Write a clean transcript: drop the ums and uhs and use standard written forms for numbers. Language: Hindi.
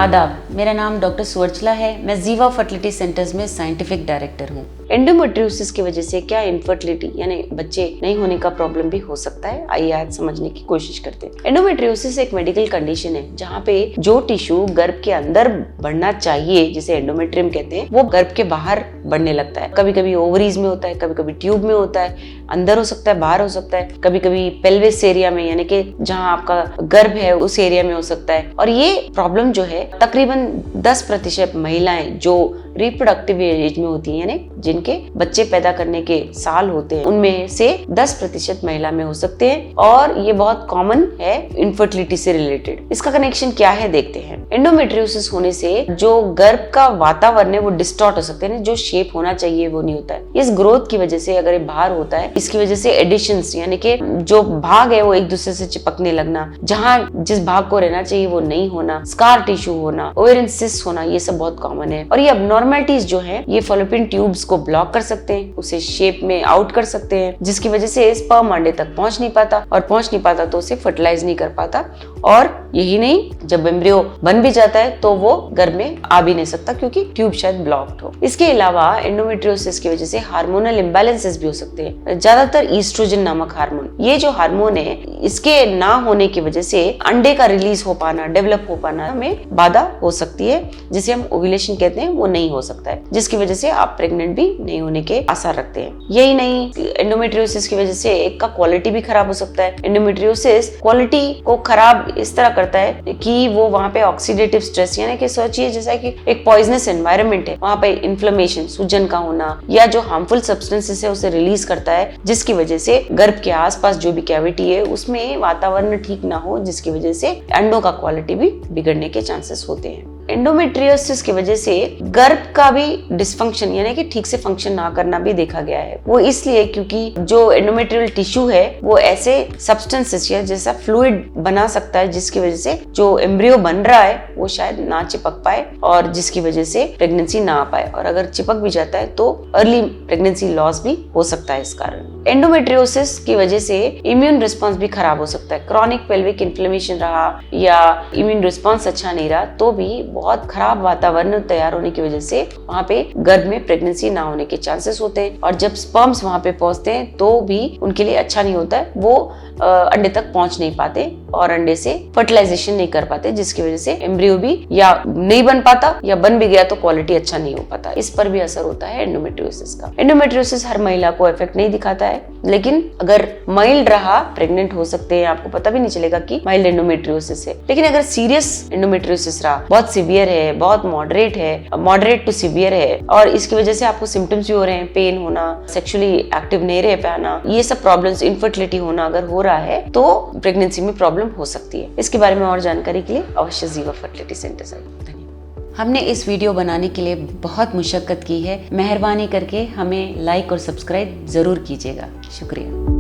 आदाब, मेरा नाम डॉक्टर सुवर्चला है। मैं जीवा फर्टिलिटी सेंटर्स में साइंटिफिक डायरेक्टर हूँ। एंडोमेट्रियोसिस की वजह से क्या इनफर्टिलिटी यानी बच्चे नहीं होने का प्रॉब्लम भी हो सकता है? आइए आज समझने की कोशिश करते हैं। एंडोमेट्रियोसिस एक मेडिकल कंडीशन है जहाँ पे जो टिश्यू गर्भ के अंदर बढ़ना चाहिए, जिसे एंडोमेट्रियम कहते हैं, वो गर्भ के बाहर बढ़ने लगता है। कभी कभी ओवरीज में होता है, कभी कभी ट्यूब में होता है, अंदर हो सकता है, बाहर हो सकता है, कभी कभी पेल्विस एरिया में यानी कि जहाँ आपका गर्भ है उस एरिया में हो सकता है। और ये प्रॉब्लम जो है तकरीबन 10% महिलाएं जो रिप्रोडक्टिव एज में होती है, यानी जिनके बच्चे पैदा करने के साल होते हैं, उनमें से 10% महिला में हो सकते हैं। और ये बहुत कॉमन है इनफर्टिलिटी से रिलेटेड। इसका कनेक्शन क्या है देखते हैं। एंडोमेट्रियोसिस होने से जो गर्भ का वातावरण है वो डिस्टॉर्ट हो सकते हैं, जो शेप होना चाहिए वो नहीं होता है। इस ग्रोथ की वजह से अगर ये बाहर होता है, इसकी वजह से एडिशंस यानी कि जो भाग है वो एक दूसरे से चिपकने लगना, जहाँ जिस भाग को रहना चाहिए वो नहीं होना, स्कार टिश्यू होना, ओवेरियन सिस्ट होना, ये सब बहुत कॉमन है। और ये अबनॉर्मलिटीज जो है ये फॉलोपियन ट्यूब्स को ब्लॉक कर सकते हैं, उसे शेप में आउट कर सकते हैं, जिसकी वजह से स्पर्म अंडे तक पहुंच नहीं पाता, और पहुंच नहीं पाता तो उसे फर्टिलाइज नहीं कर पाता। और यही नहीं, जब एम्ब्रियो बन भी जाता है तो वो गर्भ में आ भी नहीं सकता क्योंकि ट्यूब शायद ब्लॉक्ड हो। इसके अलावा एंडोमेट्रियोसिस की वजह से हार्मोनल इम्बैलेंसेस भी हो सकते हैं। ज्यादातर ईस्ट्रोजन नामक हार्मोन, ये जो हार्मोन है, इसके ना होने की वजह से अंडे का रिलीज हो पाना, डेवलप हो पाना में बाधा हो सकती है, जिसे हम ओव्यूलेशन कहते हैं, वो नहीं हो सकता है, जिसकी वजह से आप प्रेग्नेंट भी नहीं होने के आसार रखते हैं। यही नहीं, एंडोमेट्रियोसिस की वजह से एक का क्वालिटी भी खराब हो सकता है। एंडोमेट्रियोसिस क्वालिटी को खराब इस तरह करता है कि वो वहाँ पे ऑक्सीडेटिव स्ट्रेस, यानी कि सोचिए जैसा कि एक पॉइजनस एनवायरनमेंट है, वहाँ पे इन्फ्लेमेशन, सूजन का होना, या जो हार्मफुल सब्सटेंसेस है उसे रिलीज करता है, जिसकी वजह से गर्भ के आसपास जो भी कैविटी है उसमें वातावरण ठीक ना हो, जिसकी वजह से अंडों का क्वालिटी भी बिगड़ने के चांसेस होते हैं। एंडोमेट्रियोसिस की वजह से गर्भ का भी डिसफंक्शन यानी कि ठीक से फंक्शन ना करना भी देखा गया है। वो इसलिए क्योंकि जो एंडोमेट्रियल टिश्यू है वो ऐसे सब्सटेंसेस या जैसा फ्लूइड बना सकता है, जिसकी वजह से जो एम्ब्रियो बन रहा है वो शायद ना चिपक पाए, और जिसकी वजह से प्रेगनेंसी ना आ पाए, और अगर चिपक भी जाता है तो अर्ली प्रेगनेंसी लॉस भी हो सकता है इस कारण। एंडोमेट्रियोसिस की वजह से इम्यून रिस्पॉन्स भी खराब हो सकता है। क्रॉनिक पेल्विक इन्फ्लेमेशन रहा या इम्यून रिस्पॉन्स अच्छा नहीं रहा तो भी बहुत खराब वातावरण तैयार होने की वजह से वहाँ पे गर्भ में प्रेगनेंसी ना होने के चांसेस होते हैं। और जब स्पर्म्स वहाँ पे पहुँचते हैं तो भी उनके लिए अच्छा नहीं होता है, वो अंडे तक पहुँच नहीं पाते और अंडे से फर्टिलाइजेशन नहीं कर पाते, जिसकी वजह से एम्ब्रियो भी या नहीं बन पाता, या बन भी गया तो क्वालिटी अच्छा नहीं हो पाता। इस पर भी असर होता है एंडोमेट्रियोसिस का। एंडोमेट्रियोसिस हर महिला को इफेक्ट नहीं दिखाता है, लेकिन अगर माइल्ड रहा, प्रेग्नेंट हो सकते हैं, आपको पता भी नहीं चलेगा कि माइल्ड एंडोमेट्रियोसिस है। लेकिन अगर सीरियस एंडोमेट्रियोसिस रहा, बहुत सीवियर है, बहुत मॉडरेट है, मॉडरेट टू सीवियर है, और इसकी वजह से आपको सिम्टम्स भी हो रहे हैं, पेन होना, सेक्सुअली एक्टिव नहीं रह पाना, ये सब प्रॉब्लम्स, इनफर्टिलिटी होना अगर हो रहा है तो प्रेगनेंसी में प्रॉब्लम हो सकती है। इसके बारे में और जानकारी के लिए अवश्य जीवा फर्टिलिटी सेंटर से। धन्यवाद। हमने इस वीडियो बनाने के लिए बहुत मुशक्कत की है, मेहरबानी करके हमें लाइक और सब्सक्राइब जरूर कीजिएगा। शुक्रिया।